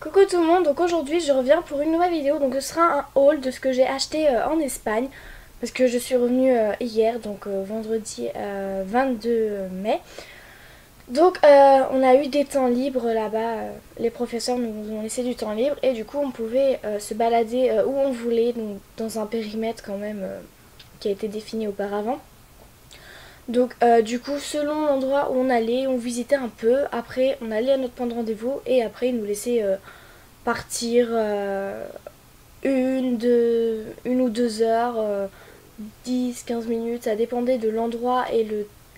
Coucou tout le monde, donc aujourd'hui je reviens pour une nouvelle vidéo, donc ce sera un haul de ce que j'ai acheté en Espagne, parce que je suis revenue hier, donc vendredi 22 mai. Donc on a eu des temps libres là-bas, les professeurs nous ont laissé du temps libre et du coup on pouvait se balader où on voulait, donc dans un périmètre quand même qui a été défini auparavant. Donc du coup selon l'endroit où on allait, on visitait un peu, après on allait à notre point de rendez-vous et après ils nous laissaient partir une ou deux heures, 10-15 minutes, ça dépendait de l'endroit et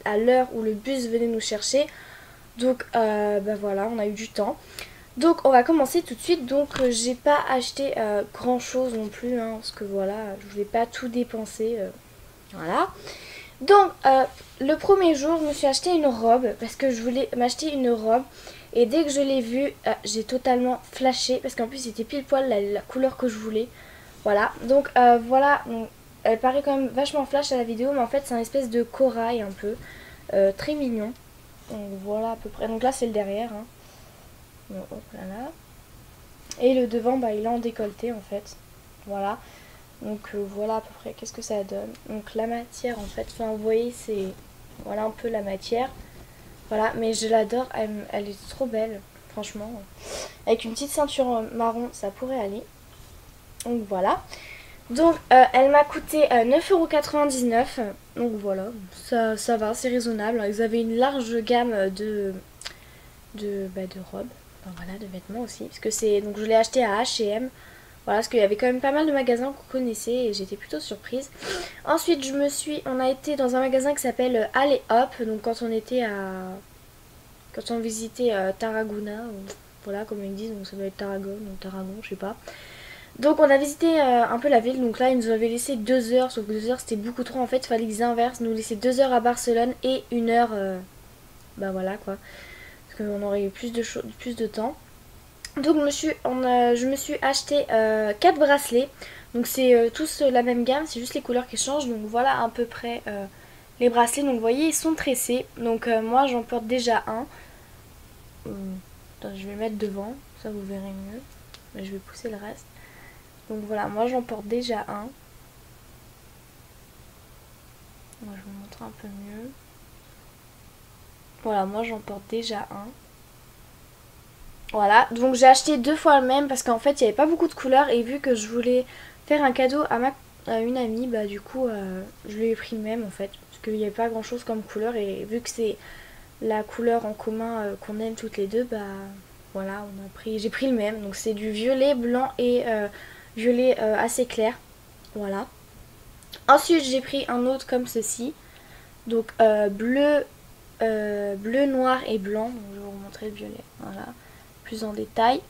à l'heure où le bus venait nous chercher. Donc bah voilà, on a eu du temps. Donc on va commencer tout de suite. Donc j'ai pas acheté grand chose non plus, hein, parce que voilà, je voulais pas tout dépenser. Voilà. Donc le premier jour, je me suis acheté une robe parce que je voulais m'acheter une robe. Et dès que je l'ai vue, j'ai totalement flashé parce qu'en plus c'était pile poil la couleur que je voulais. Voilà, donc voilà, donc, elle paraît quand même vachement flash à la vidéo, mais en fait c'est un espèce de corail un peu, très mignon. Donc voilà à peu près, donc là c'est le derrière. Hein. Donc, hop là là. Et le devant, bah, il est en décolleté en fait. Voilà. Donc voilà à peu près qu'est-ce que ça donne. Donc la matière en fait, enfin, vous voyez c'est voilà un peu la matière. Voilà, mais je l'adore, elle est trop belle, franchement. Avec une petite ceinture marron, ça pourrait aller. Donc voilà. Donc elle m'a coûté 9,99 €. Donc voilà, ça va, c'est raisonnable. Ils avaient une large gamme de robes, enfin voilà, de vêtements aussi. Parce que c'est. Donc je l'ai acheté à H&M. Voilà, parce qu'il y avait quand même pas mal de magasins qu'on connaissait et j'étais plutôt surprise. Ensuite, on a été dans un magasin qui s'appelle Allez Hop. Donc quand on visitait Tarragona, ou, voilà comme ils disent, donc ça doit être Tarragone ou Tarragon, je sais pas. Donc on a visité un peu la ville, donc là ils nous avaient laissé 2 heures, sauf que 2 heures c'était beaucoup trop en fait, il fallait qu'ils inversent, nous laisser 2 heures à Barcelone et 1 heure, bah voilà quoi, parce qu'on aurait eu plus de temps. Donc je me suis acheté 4 bracelets. Donc c'est tous la même gamme, c'est juste les couleurs qui changent. Donc voilà à peu près les bracelets. Donc vous voyez ils sont tressés. Donc moi j'en porte déjà un. Attends, je vais le mettre devant, ça vous verrez mieux. Mais je vais pousser le reste. Donc voilà, moi j'en porte déjà un. Moi je vous montre un peu mieux. Voilà, moi j'en porte déjà un. Voilà, donc j'ai acheté 2 fois le même parce qu'en fait il n'y avait pas beaucoup de couleurs et vu que je voulais faire un cadeau à une amie, bah du coup je lui ai pris le même en fait. Parce qu'il n'y avait pas grand chose comme couleur et vu que c'est la couleur en commun qu'on aime toutes les deux, bah voilà, j'ai pris le même. Donc c'est du violet, blanc et violet assez clair. Voilà. Ensuite j'ai pris un autre comme ceci. Donc bleu, noir et blanc. Donc, je vais vous montrer le violet. Voilà. Plus en détail.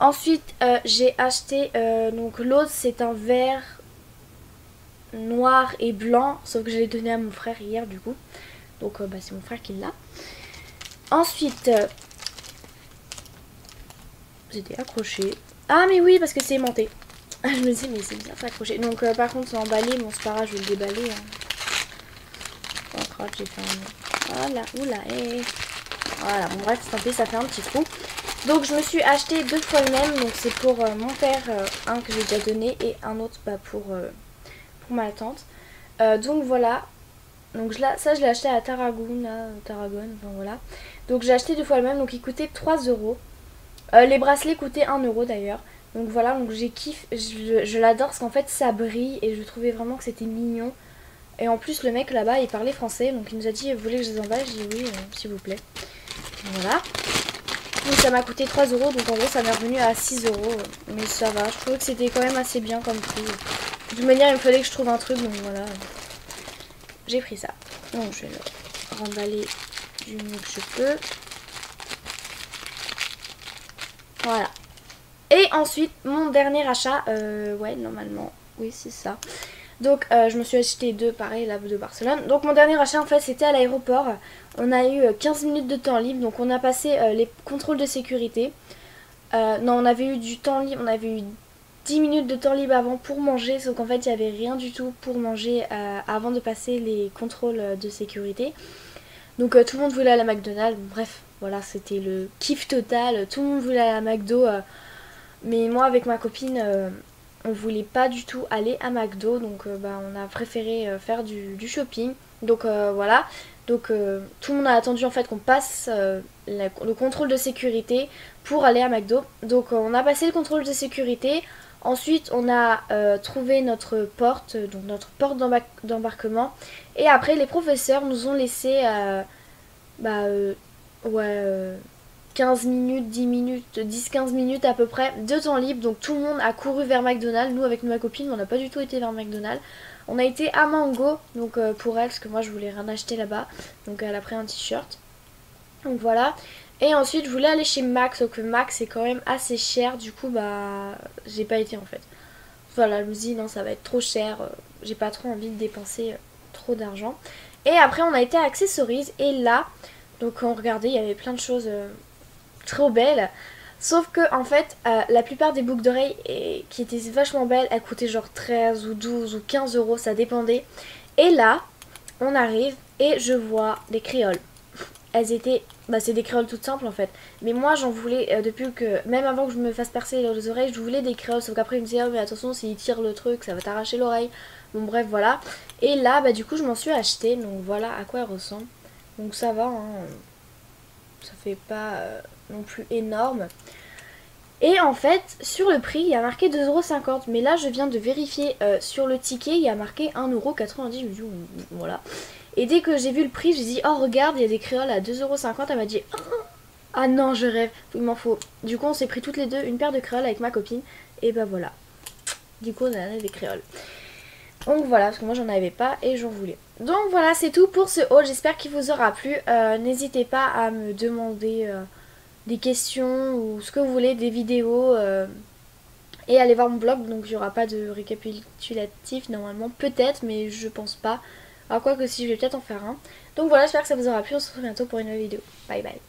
Ensuite j'ai acheté donc l'autre c'est un vert noir et blanc, sauf que je l'ai donné à mon frère hier du coup. Donc bah, c'est mon frère qui l'a. Ensuite c'était accroché. Ah mais oui parce que c'est aimanté. Je me dis mais c'est bien accroché. Donc par contre c'est emballé, bon c'est pas grave, je vais le déballer. Hein. Oh crotte, j'ai fait un... Voilà, oula, Voilà, bon bref, tant pis, ça fait un petit trou. Donc je me suis acheté 2 fois le même, donc c'est pour mon père, un que j'ai déjà donné et un autre bah, pour ma tante. Donc voilà, donc ça je l'ai acheté à Tarragone, enfin voilà. Donc j'ai acheté 2 fois le même, donc il coûtait 3 €. Les bracelets coûtaient 1 € d'ailleurs. Donc voilà, donc j'ai kiffé, je l'adore parce qu'en fait ça brille et je trouvais vraiment que c'était mignon. Et en plus le mec là-bas il parlait français, donc il nous a dit vous voulez que je les emballe? J'ai dit oui s'il vous plaît. Voilà. Donc ça m'a coûté 3 €, donc en gros ça m'est revenu à 6 €. Mais ça va, je trouvais que c'était quand même assez bien comme prix. De toute manière il me fallait que je trouve un truc, donc voilà. J'ai pris ça. Donc je vais le remballer du mieux que je peux. Voilà. Et ensuite mon dernier achat, ouais normalement, oui c'est ça. Donc je me suis acheté 2 pareil là de Barcelone. Donc mon dernier achat en fait c'était à l'aéroport. On a eu 15 minutes de temps libre. Donc on a passé les contrôles de sécurité. Non on avait eu du temps libre. On avait eu 10 minutes de temps libre avant pour manger. Sauf qu'en fait il n'y avait rien du tout pour manger avant de passer les contrôles de sécurité. Donc tout le monde voulait aller à la McDonald's. Bref voilà, c'était le kiff total. Tout le monde voulait aller à McDo. Mais moi avec ma copine, on voulait pas du tout aller à McDo. Donc bah, on a préféré faire du shopping. Donc voilà. Donc tout le monde a attendu en fait qu'on passe le contrôle de sécurité pour aller à McDo. Donc on a passé le contrôle de sécurité. Ensuite on a trouvé notre porte, donc notre porte d'embarquement. Et après les professeurs nous ont laissé bah, ouais, 15 minutes, 10 minutes, 10-15 minutes à peu près de temps libre. Donc tout le monde a couru vers McDonald's. Nous avec ma copine on n'a pas du tout été vers McDonald's. On a été à Mango, donc pour elle, parce que moi je voulais rien acheter là-bas. Donc elle a pris un t-shirt. Donc voilà. Et ensuite je voulais aller chez Mac, sauf que Mac c'est quand même assez cher. Du coup bah j'ai pas été en fait. Voilà, je me dis non ça va être trop cher. J'ai pas trop envie de dépenser trop d'argent. Et après on a été à Accessories. Et là, donc on regardait, il y avait plein de choses trop belles. Sauf que en fait la plupart des boucles d'oreilles qui étaient vachement belles, elles coûtaient genre 13 ou 12 ou 15 euros, ça dépendait. Et là on arrive et je vois des créoles. Elles étaient, bah c'est des créoles toutes simples en fait. Mais moi j'en voulais depuis que, même avant que je me fasse percer les oreilles, je voulais des créoles. Sauf qu'après il me disait oh mais attention s'il tire le truc ça va t'arracher l'oreille. Bon bref voilà. Et là bah du coup je m'en suis acheté. Donc voilà à quoi elles ressemblent. Donc ça va hein. Ça fait pas non plus énorme. Et en fait, sur le prix, il y a marqué 2,50 €. Mais là, je viens de vérifier sur le ticket, il y a marqué 1,90 €. Je me dis, voilà. Et dès que j'ai vu le prix, j'ai dit, oh regarde, il y a des créoles à 2,50 €. Elle m'a dit, ah non, je rêve, il m'en faut. Du coup, on s'est pris toutes les deux une paire de créoles avec ma copine. Et bah voilà. Du coup, on a des créoles. Donc voilà, parce que moi j'en avais pas et j'en voulais. Donc voilà, c'est tout pour ce haul. J'espère qu'il vous aura plu. N'hésitez pas à me demander des questions ou ce que vous voulez, des vidéos. Et allez voir mon blog, donc il n'y aura pas de récapitulatif normalement. Peut-être, mais je pense pas. Alors quoi que si, je vais peut-être en faire un. Donc voilà, j'espère que ça vous aura plu. On se retrouve bientôt pour une nouvelle vidéo. Bye bye.